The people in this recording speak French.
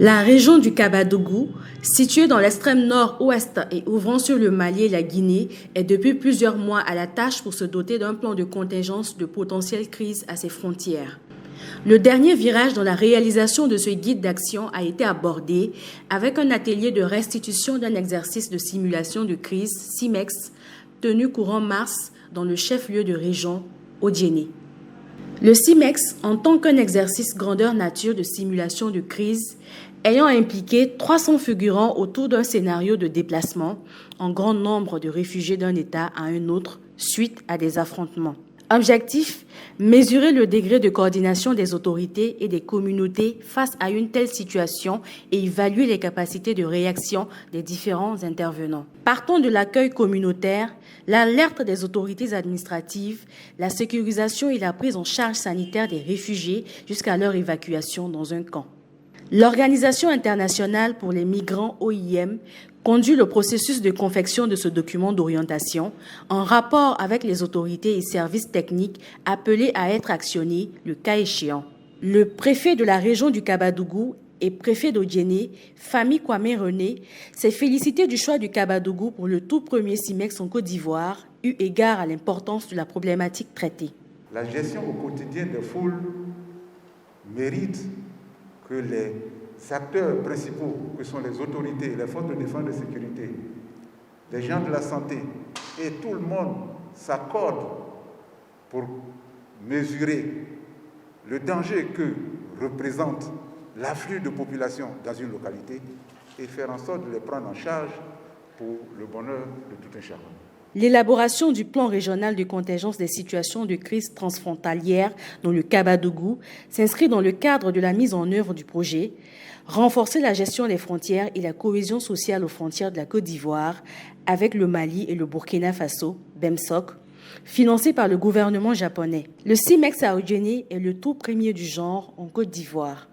La région du Kabadougou, située dans l'extrême nord-ouest et ouvrant sur le Mali et la Guinée, est depuis plusieurs mois à la tâche pour se doter d'un plan de contingence de potentielles crises à ses frontières. Le dernier virage dans la réalisation de ce guide d'action a été abordé avec un atelier de restitution d'un exercice de simulation de crise, CIMEX, tenu courant mars dans le chef-lieu de région, Odiéné. Le CIMEX, en tant qu'un exercice grandeur nature de simulation de crise, ayant impliqué 300 figurants autour d'un scénario de déplacement en grand nombre de réfugiés d'un État à un autre suite à des affrontements. Objectif, mesurer le degré de coordination des autorités et des communautés face à une telle situation et évaluer les capacités de réaction des différents intervenants. Partant de l'accueil communautaire, l'alerte des autorités administratives, la sécurisation et la prise en charge sanitaire des réfugiés jusqu'à leur évacuation dans un camp. L'Organisation internationale pour les migrants OIM conduit le processus de confection de ce document d'orientation en rapport avec les autorités et services techniques appelés à être actionnés le cas échéant. Le préfet de la région du Kabadougou et préfet d'Odiéné, Fami Kwame René, s'est félicité du choix du Kabadougou pour le tout premier CIMEX en Côte d'Ivoire, eu égard à l'importance de la problématique traitée. La gestion au quotidien des foules mérite que les acteurs principaux, que sont les autorités, les forces de défense et de sécurité, les gens de la santé et tout le monde s'accordent pour mesurer le danger que représente l'afflux de population dans une localité et faire en sorte de les prendre en charge pour le bonheur de tout un chacun. L'élaboration du plan régional de contingence des situations de crise transfrontalières dans le Kabadougou s'inscrit dans le cadre de la mise en œuvre du projet renforcer la gestion des frontières et la cohésion sociale aux frontières de la Côte d'Ivoire avec le Mali et le Burkina Faso, BEMSOC, financé par le gouvernement japonais. Le CIMEX à Odiéné est le tout premier du genre en Côte d'Ivoire.